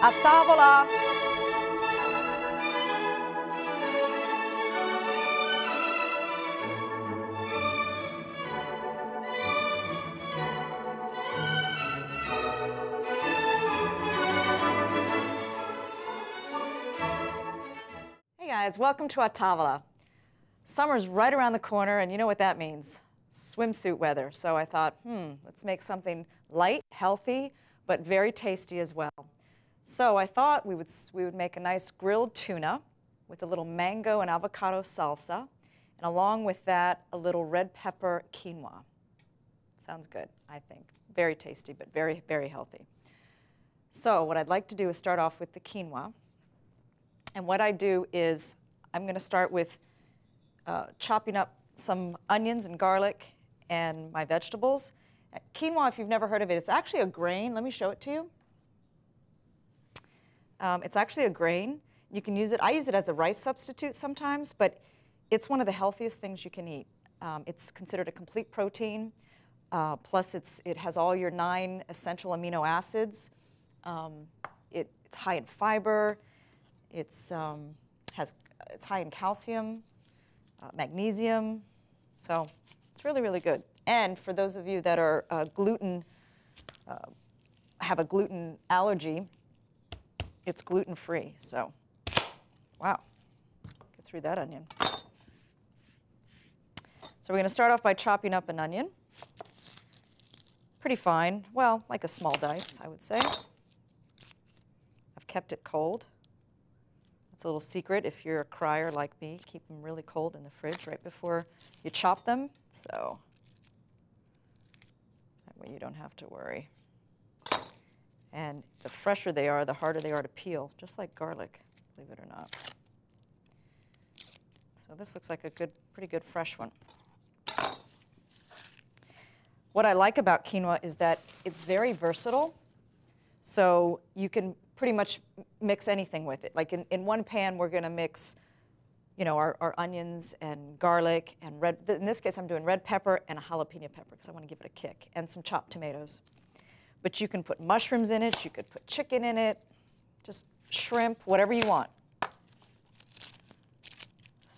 A tavola! Hey guys, welcome to A Tavola. Summer's right around the corner, and you know what that means. Swimsuit weather. So I thought, let's make something light, healthy, but very tasty as well. So I thought we would make a nice grilled tuna with a little mango and avocado salsa, and along with that, a little red pepper quinoa. Sounds good, I think. Very tasty, but very, very healthy. So what I'd like to do is start off with the quinoa. And what I do is I'm going to start with chopping up some onions and garlic and my vegetables. Quinoa, if you've never heard of it, it's actually a grain. Let me show it to you. It's actually a grain. You can use it. I use it as a rice substitute sometimes, but it's one of the healthiest things you can eat. It's considered a complete protein. Plus, it has all your 9 essential amino acids. It's high in fiber. It's high in calcium, magnesium. So it's really, really good. And for those of you that are have a gluten allergy, it's gluten-free. So, wow, get through that onion. So we're going to start off by chopping up an onion. Pretty fine, well, like a small dice, I would say. I've kept it cold. That's a little secret if you're a crier like me. Keep them really cold in the fridge right before you chop them. So that way you don't have to worry. And the fresher they are, the harder they are to peel, just like garlic, believe it or not. So this looks like a pretty good fresh one. What I like about quinoa is that it's very versatile. So you can pretty much mix anything with it. Like in one pan, we're going to mix, our onions and garlic and in this case, I'm doing red pepper and a jalapeno pepper because I want to give it a kick, and some chopped tomatoes. But you can put mushrooms in it. You could put chicken in it, just shrimp, whatever you want.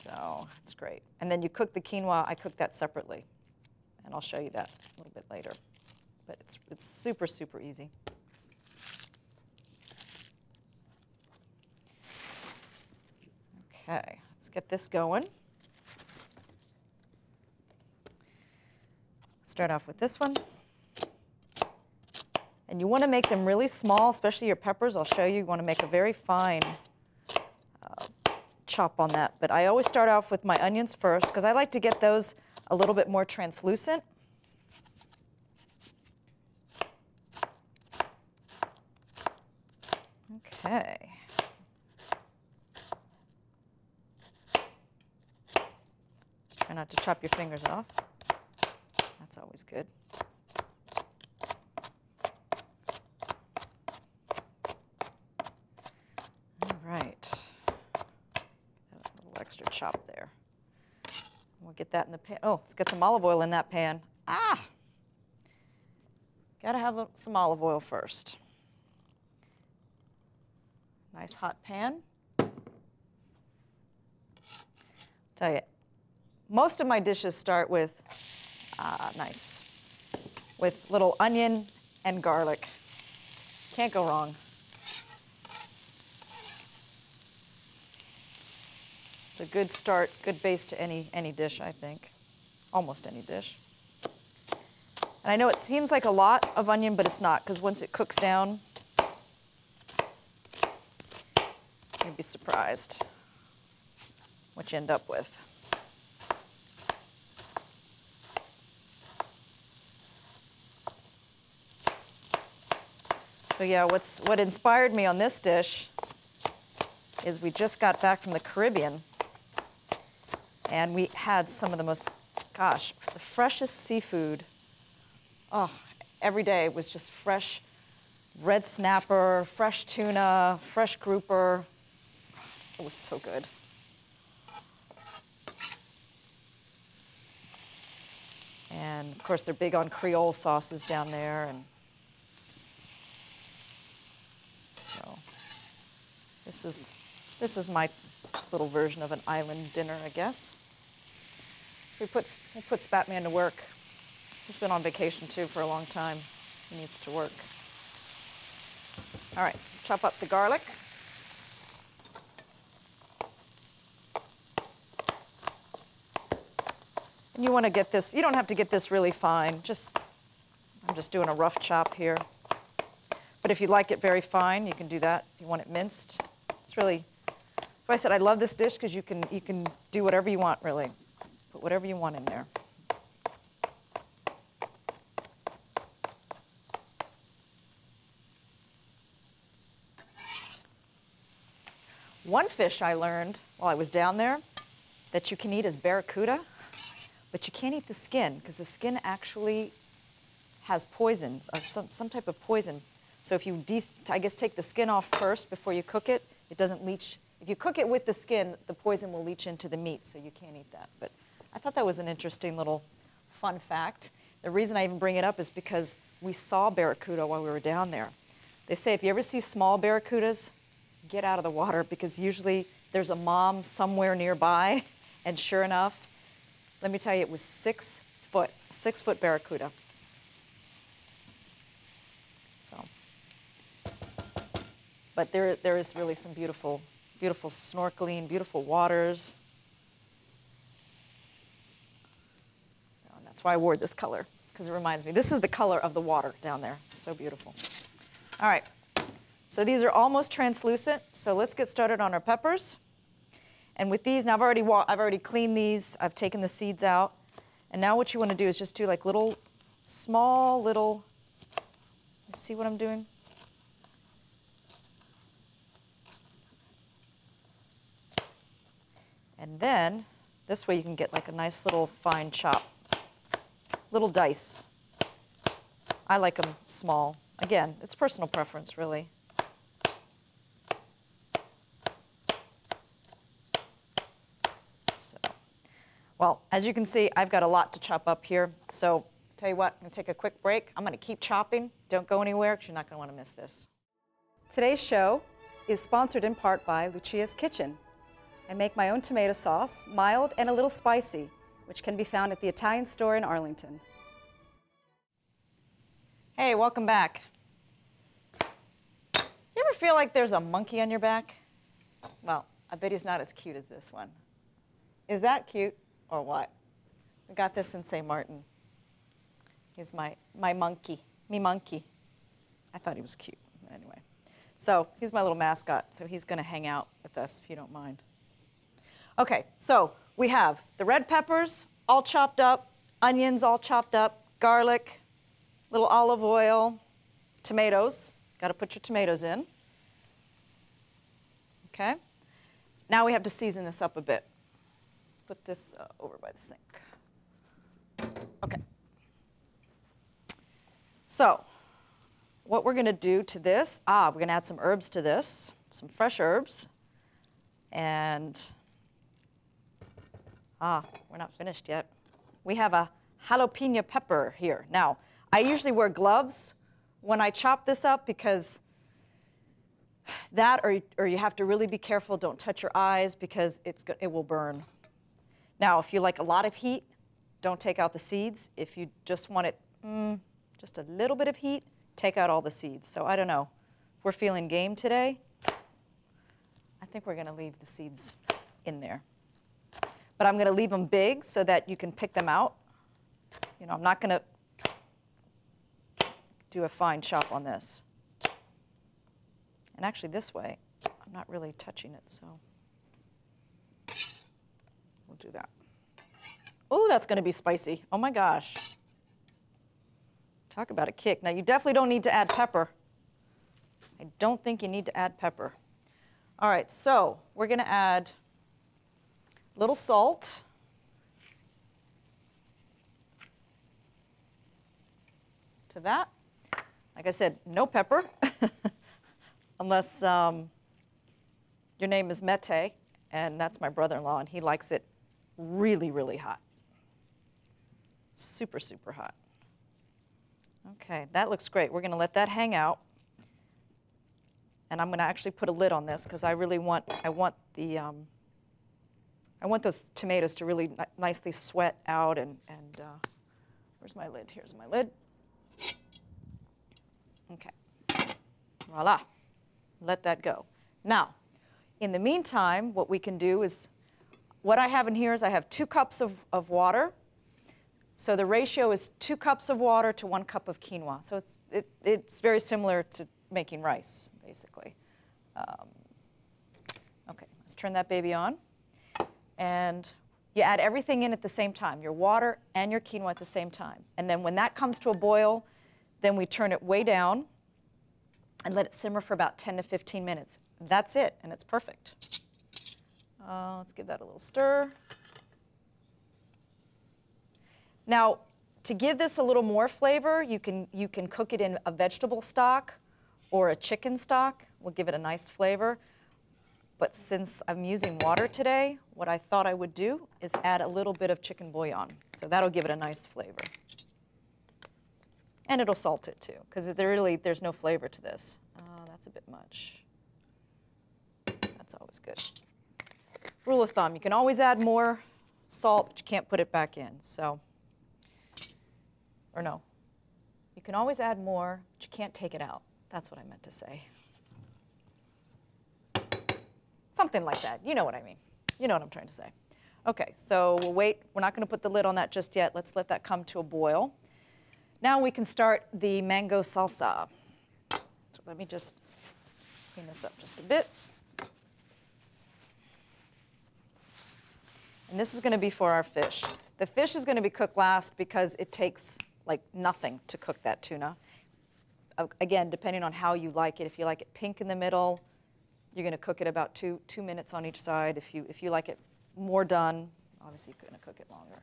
So it's great. And then you cook the quinoa. I cook that separately, and I'll show you that a little bit later. But it's super, super easy. Okay, let's get this going. Start off with this one. And you want to make them really small, especially your peppers. I'll show you. You want to make a very fine chop on that. But I always start off with my onions first because I like to get those a little bit more translucent. Okay. Just try not to chop your fingers off. That's always good. All right. A little extra chop there. We'll get that in the pan. Oh, let's get some olive oil in that pan. Gotta have some olive oil first. Nice hot pan. Tell you, most of my dishes start with with little onion and garlic. Can't go wrong. It's a good start, good base to any dish, I think. Almost any dish. And I know it seems like a lot of onion, but it's not, because once it cooks down, you'd be surprised what you end up with. So yeah, what inspired me on this dish is we just got back from the Caribbean, and we had some of the most, the freshest seafood. Oh, every day was just fresh red snapper, fresh tuna, fresh grouper. It was so good. And of course, they're big on Creole sauces down there, and so This is my little version of an island dinner, I guess. We'll put Spatman to work. He's been on vacation too for a long time. He needs to work. All right, let's chop up the garlic. And you want to get this, you don't have to get this really fine. I'm just doing a rough chop here. But if you like it very fine, you can do that. If you want it minced, it's really, like I said, I love this dish because you can do whatever you want, really. Put whatever you want in there. One fish I learned while I was down there that you can eat is barracuda, but you can't eat the skin because the skin actually has poisons, some type of poison. So if you, I guess, take the skin off first before you cook it, it doesn't leach. If you cook it with the skin, the poison will leach into the meat, so you can't eat that. But I thought that was an interesting little fun fact. The reason I even bring it up is because we saw barracuda while we were down there. They say if you ever see small barracudas, get out of the water because usually there's a mom somewhere nearby, and sure enough, let me tell you, it was 6 foot barracuda. But there is really some beautiful snorkeling, beautiful waters. And that's why I wore this color, because it reminds me. This is the color of the water down there. It's so beautiful. All right, so these are almost translucent. So let's get started on our peppers. And with these, now I've already cleaned these. I've taken the seeds out. And now what you want to do is just do like small little, see what I'm doing? And then, this way you can get like a nice little fine chop, little dice. I like them small. Again, it's personal preference, really. So, well, as you can see, I've got a lot to chop up here. So, tell you what, I'm going to take a quick break. I'm going to keep chopping. Don't go anywhere because you're not going to want to miss this. Today's show is sponsored in part by Lucia's Kitchen. I make my own tomato sauce, mild and a little spicy, which can be found at the Italian store in Arlington. Hey, welcome back. You ever feel like there's a monkey on your back? Well, I bet he's not as cute as this one. Is that cute or what? We got this in St. Martin. He's my monkey, me monkey. I thought he was cute, anyway. So he's my little mascot, so he's gonna hang out with us if you don't mind. Okay, so we have the red peppers all chopped up, onions all chopped up, garlic, little olive oil, tomatoes. Got to put your tomatoes in. Okay. Now we have to season this up a bit. Let's put this over by the sink. Okay. So what we're going to do to this, we're going to add some herbs to this, some fresh herbs, and we're not finished yet. We have a jalapeno pepper here. Now, I usually wear gloves when I chop this up because that or you have to really be careful. Don't touch your eyes because it will burn. Now, if you like a lot of heat, don't take out the seeds. If you just want it just a little bit of heat, take out all the seeds. So I don't know. If we're feeling game today, I think we're going to leave the seeds in there. But I'm going to leave them big so that you can pick them out. You know, I'm not going to do a fine chop on this. And actually this way, I'm not really touching it, so we'll do that. Oh, that's going to be spicy. Oh my gosh. Talk about a kick. Now you definitely don't need to add pepper. I don't think you need to add pepper. All right, so we're going to add a little salt. To that. Like I said, no pepper, unless your name is Mete, and that's my brother-in-law, and he likes it really, really hot. Super, super hot. Okay, that looks great. We're going to let that hang out. And I'm going to actually put a lid on this because I want those tomatoes to really nicely sweat out. And where's my lid? Here's my lid. Okay. Voila. Let that go. Now, in the meantime, what we can do is, what I have in here is I have 2 cups of water. So the ratio is 2 cups of water to 1 cup of quinoa. So it's very similar to making rice, basically. Okay, let's turn that baby on. And you add everything in at the same time, your water and your quinoa at the same time. And then when that comes to a boil, then we turn it way down and let it simmer for about 10 to 15 minutes. That's it, and it's perfect. Let's give that a little stir. Now, to give this a little more flavor, you can cook it in a vegetable stock or a chicken stock. We'll give it a nice flavor. But since I'm using water today, what I thought I would do is add a little bit of chicken bouillon. So that'll give it a nice flavor. And it'll salt it too, because there's no flavor to this. That's a bit much. That's always good. Rule of thumb, you can always add more salt, but you can't put it back in. So, or no, you can always add more, but you can't take it out. That's what I meant to say. Something like that. You know what I mean. You know what I'm trying to say. Okay, so we'll wait. We're not going to put the lid on that just yet. Let's let that come to a boil. Now we can start the mango salsa. So let me just clean this up just a bit. And this is going to be for our fish. The fish is going to be cooked last because it takes like nothing to cook that tuna. Again, depending on how you like it. If you like it pink in the middle, you're going to cook it about two minutes on each side. If you like it more done, obviously you're going to cook it longer.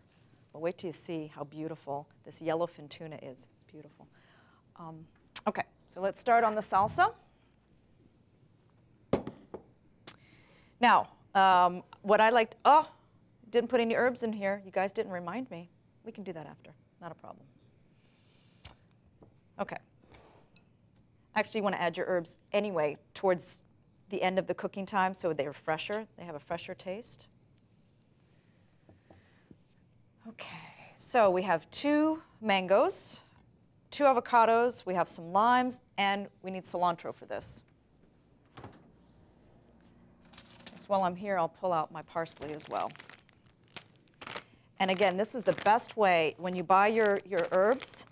But wait till you see how beautiful this yellowfin tuna is. It's beautiful. Okay, so let's start on the salsa. Now, what I liked, didn't put any herbs in here. You guys didn't remind me. We can do that after. Not a problem. Okay. Actually, you want to add your herbs anyway towards the end of the cooking time so they're fresher. They have a fresher taste. Okay, so we have 2 mangoes, 2 avocados, we have some limes, and we need cilantro for this. So while I'm here, I'll pull out my parsley as well. And again, this is the best way. When you buy your herbs,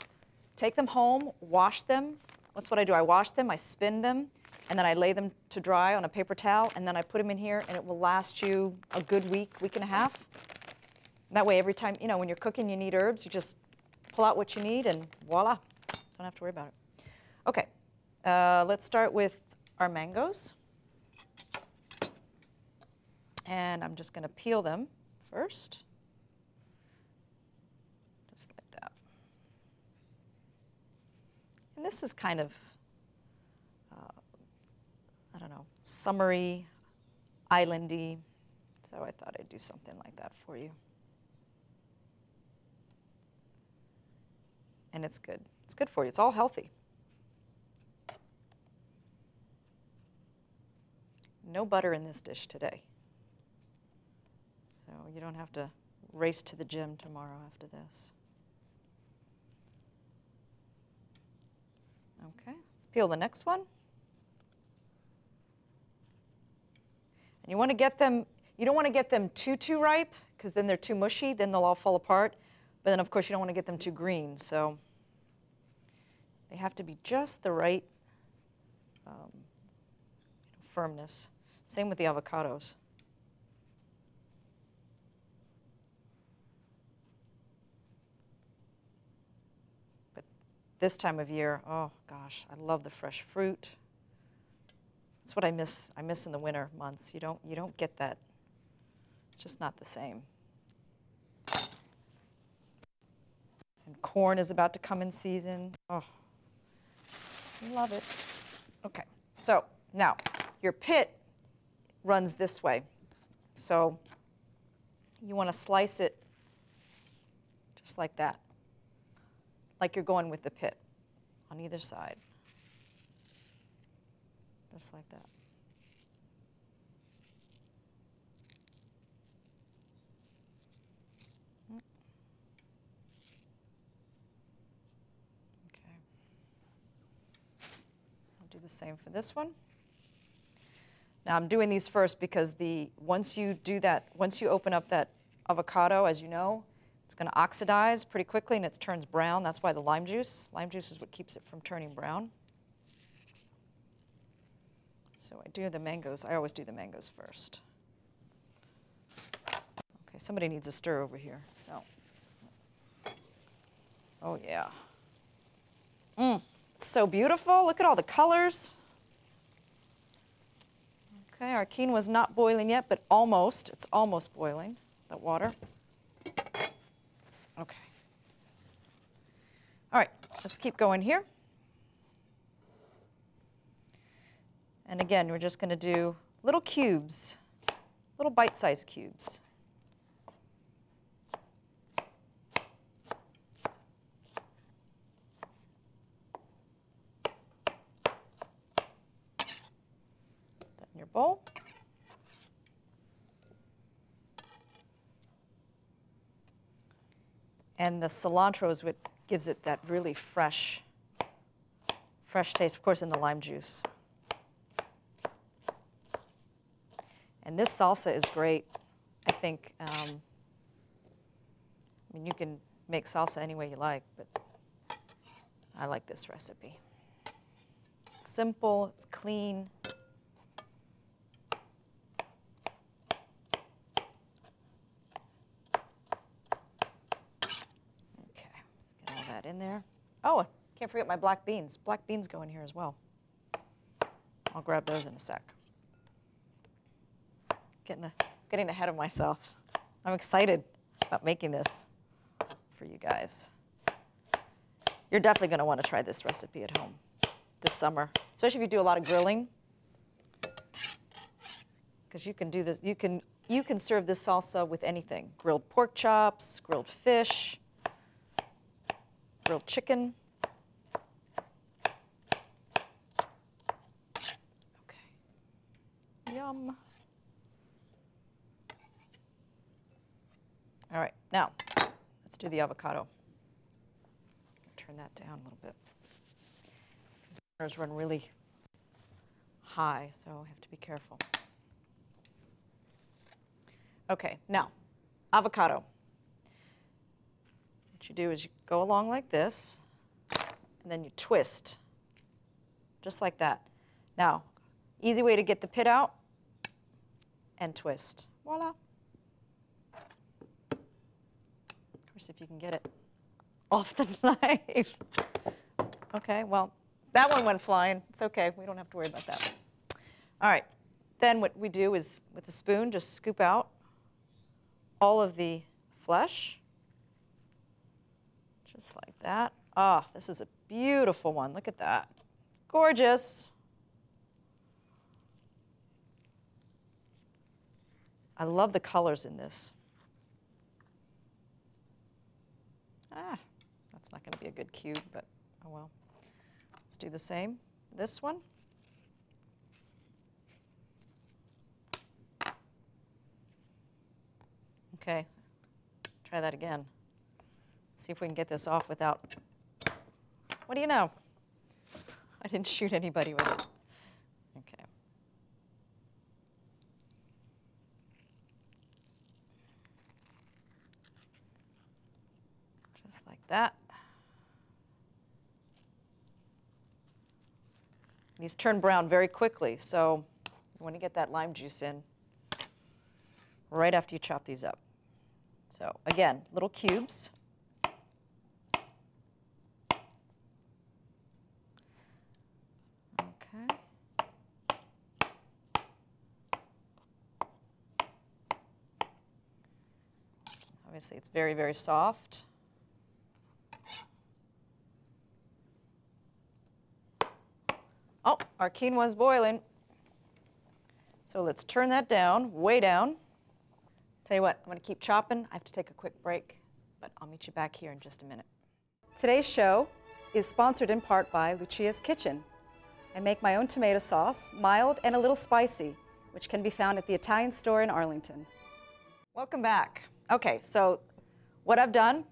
take them home, wash them. That's what I do. I wash them, I spin them, and then I lay them to dry on a paper towel, and then I put them in here, and it will last you a good week, week and a half. That way, every time, when you're cooking, you need herbs, you just pull out what you need, and voila. Don't have to worry about it. Okay, let's start with our mangoes. And I'm just going to peel them first. Just like that. And this is kind of, I don't know, summery, islandy. So I thought I'd do something like that for you. And it's good. It's good for you. It's all healthy. No butter in this dish today. So you don't have to race to the gym tomorrow after this. Okay, let's peel the next one. And you want to get them, you don't want to get them too ripe, because then they're too mushy, then they'll all fall apart. But then, of course, you don't want to get them too green. So they have to be just the right firmness. Same with the avocados. But this time of year, oh gosh, I love the fresh fruit. That's what I miss. I miss in the winter months. You don't get that. It's just not the same. And corn is about to come in season. Oh, love it. Okay, so now your pit runs this way. So you want to slice it just like that, like you're going with the pit on either side. just like that. Okay. I'll do the same for this one. Now I'm doing these first because once you open up that avocado, as you know, it's going to oxidize pretty quickly and it turns brown. That's why the lime juice is what keeps it from turning brown. So I do the mangoes. I always do the mangoes first. Okay, somebody needs a stir over here. So, oh yeah. It's so beautiful. Look at all the colors. Okay, our quinoa's not boiling yet, but almost. It's almost boiling, that water. Okay. All right, let's keep going here. And again, we're just going to do little cubes, little bite-sized cubes. Put that in your bowl. And the cilantro is what gives it that really fresh taste, of course, in the lime juice. And this salsa is great. I think, I mean, you can make salsa any way you like, but I like this recipe. It's simple, it's clean. Okay, let's get all that in there. Oh, can't forget my black beans. Black beans go in here as well. I'll grab those in a sec. Getting ahead of myself. I'm excited about making this for you guys. You're definitely going to want to try this recipe at home this summer, especially if you do a lot of grilling. Because you can do this, you can serve this salsa with anything. Grilled pork chops, grilled fish, grilled chicken. Okay. Yum. All right, now let's do the avocado. Turn that down a little bit. These burners run really high, so I have to be careful. Okay, now, avocado. What you do is you go along like this, and then you twist, just like that. Now, easy way to get the pit out, and twist. Voila. If you can get it off the knife. Okay, well, that one went flying. It's okay, we don't have to worry about that. All right, then what we do is, with a spoon, just scoop out all of the flesh, just like that. Ah, this is a beautiful one, look at that. Gorgeous. I love the colors in this. Ah, that's not going to be a good cube, but oh well. Let's do the same. This one. Okay, try that again. Let's see if we can get this off without, what do you know? I didn't shoot anybody with it. Okay. Just like that. These turn brown very quickly, so you want to get that lime juice in right after you chop these up. So again, little cubes. Okay. Obviously, it's very, very soft. Oh, our quinoa is boiling. So let's turn that down, way down. Tell you what, I'm going to keep chopping. I have to take a quick break, but I'll meet you back here in just a minute. Today's show is sponsored in part by Lucia's Kitchen. I make my own tomato sauce, mild and a little spicy, which can be found at the Italian store in Arlington. Welcome back. Okay, so what I've done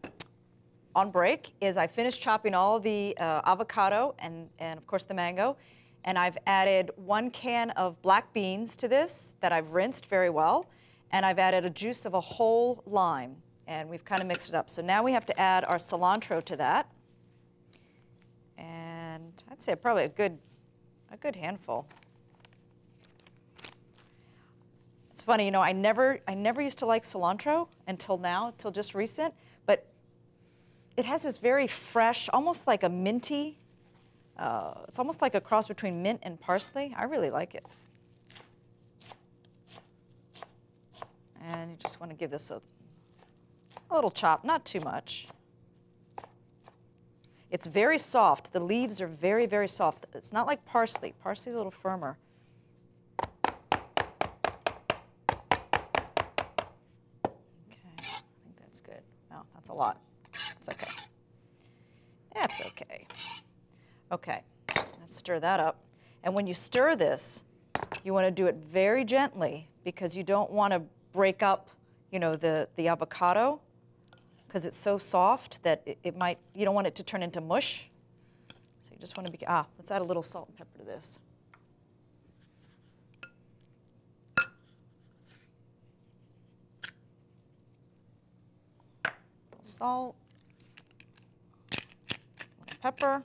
on break is I finished chopping all the avocado and of course the mango, and I've added 1 can of black beans to this that I've rinsed very well, and I've added a juice of a whole lime, and we've kind of mixed it up. So now we have to add our cilantro to that, and I'd say probably a good handful. It's funny, you know, I never used to like cilantro until now, till just recent, but it has this very fresh, almost like a minty, it's almost like a cross between mint and parsley. I really like it. And you just want to give this a little chop, not too much. It's very soft. The leaves are very, very soft. It's not like parsley. Parsley's a little firmer. Okay, I think that's good. No, that's a lot. It's okay. That's okay. Okay, let's stir that up. And when you stir this, you want to do it very gently because you don't want to break up, you know, the avocado because it's so soft that it might, you don't want it to turn into mush. So you just want to be, let's add a little salt and pepper to this. A little salt, a little pepper.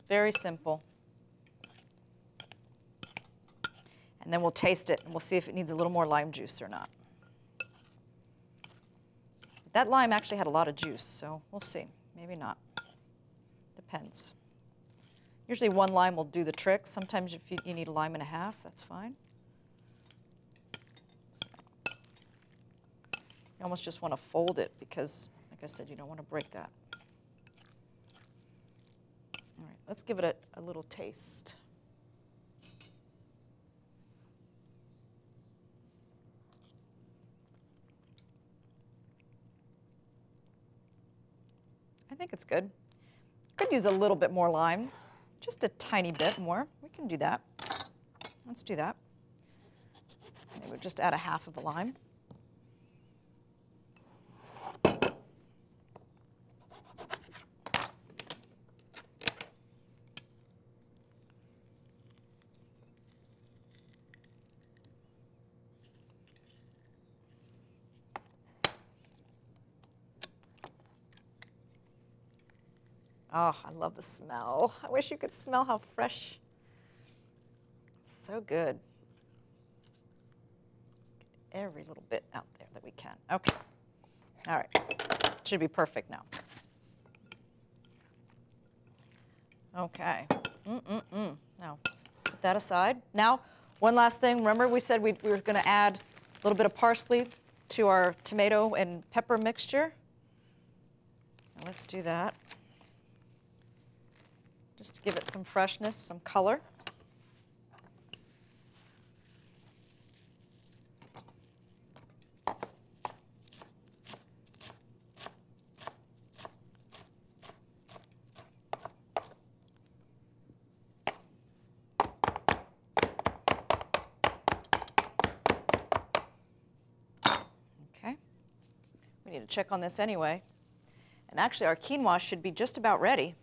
Very simple. And then we'll taste it and we'll see if it needs a little more lime juice or not. That lime actually had a lot of juice, so we'll see. Maybe not. Depends. Usually 1 lime will do the trick. Sometimes if you need a lime and a half, that's fine. So, you almost just want to fold it because, like I said, you don't want to break that. All right, let's give it a little taste. I think it's good. Could use a little bit more lime, just a tiny bit more. We can do that. Let's do that. Maybe we'll just add a half of a lime. Oh, I love the smell. I wish you could smell how fresh. So good. Get every little bit out there that we can. Okay. All right. Should be perfect now. Okay. Now, put that aside. Now, one last thing. Remember we said we were going to add a little bit of parsley to our tomato and pepper mixture? Now, let's do that. Just to give it some freshness, some color. Okay. We need to check on this anyway. And actually, our quinoa should be just about ready.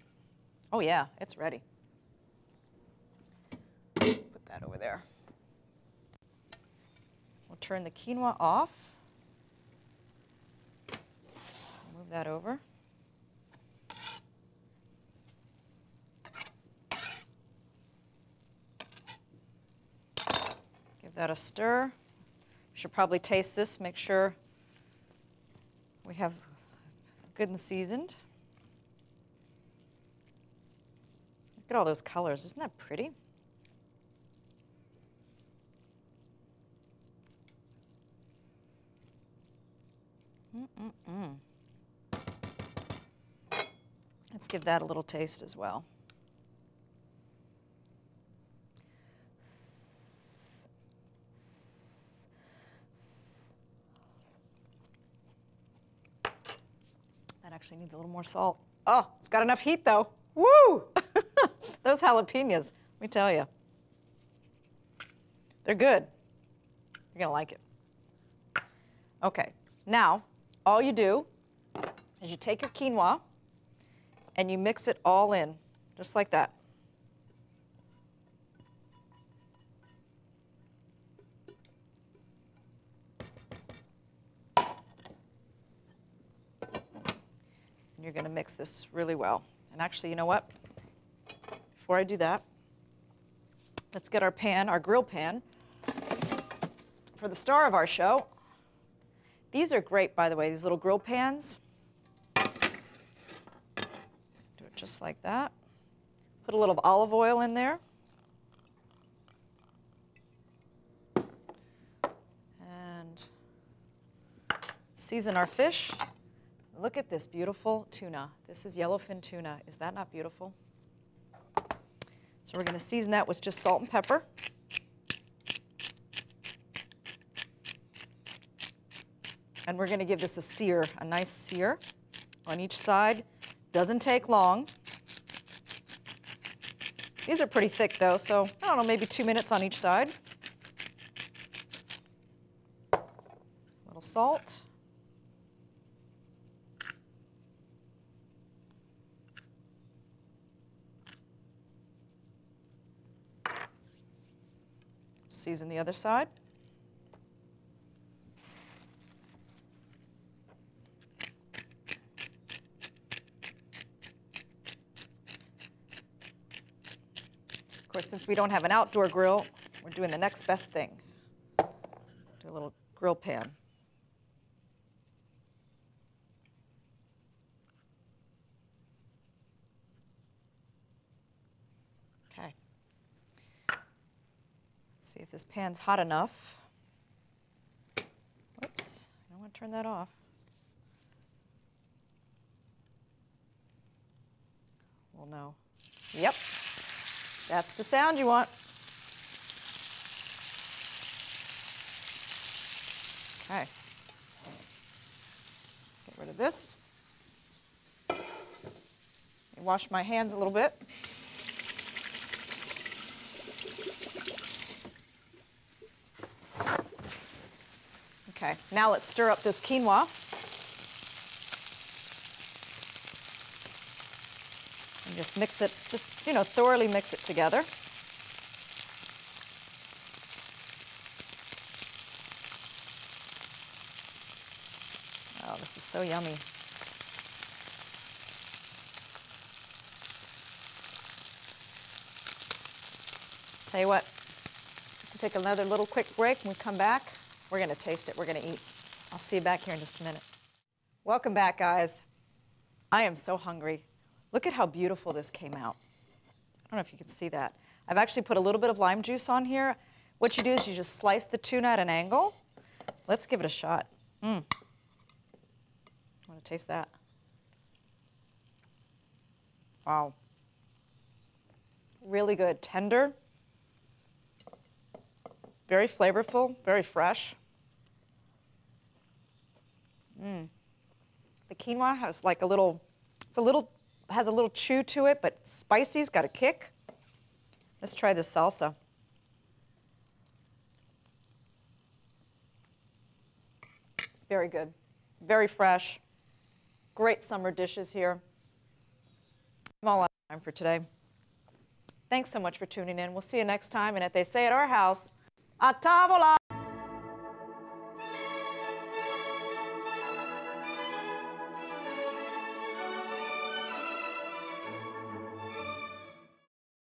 Oh yeah, it's ready. Put that over there. We'll turn the quinoa off. Move that over. Give that a stir. Should probably taste this, make sure we have good and seasoned. Look at all those colors. Isn't that pretty? Let's give that a little taste as well. That actually needs a little more salt. Oh, it's got enough heat though. Woo! Those jalapenos, let me tell you. They're good. You're gonna like it. Okay, now all you do is you take your quinoa and you mix it all in, just like that. And you're gonna mix this really well. And actually, you know what? Before I do that, let's get our pan, our grill pan, for the star of our show. These are great, by the way, these little grill pans. Do it just like that. Put a little olive oil in there. And season our fish. Look at this beautiful tuna. This is yellowfin tuna. Is that not beautiful? So we're going to season that with just salt and pepper. And we're going to give this a sear, a nice sear on each side. Doesn't take long. These are pretty thick though, so I don't know, maybe 2 minutes on each side. A little salt. Season the other side. Of course, since we don't have an outdoor grill, we're doing the next best thing. Do a little grill pan. Okay. Let's see if this pan's hot enough. Whoops, I don't want to turn that off. Well, no. Yep. That's the sound you want. Okay. Get rid of this. Wash my hands a little bit. Okay, now let's stir up this quinoa. And just mix it, just, you know, thoroughly mix it together. Oh, this is so yummy. Tell you what, to take another little quick break. When we come back, we're going to taste it. We're going to eat. I'll see you back here in just a minute. Welcome back, guys. I am so hungry. Look at how beautiful this came out. I don't know if you can see that. I've actually put a little bit of lime juice on here. What you do is you just slice the tuna at an angle. Let's give it a shot. I want to taste that. Wow. Really good. Tender. Very flavorful, very fresh. The quinoa has like a little, has a little chew to it, but spicy's got a kick. Let's try this salsa. Very good, very fresh. Great summer dishes here. I'm all out of time for today. Thanks so much for tuning in. We'll see you next time, and if they say at our house, a tavola!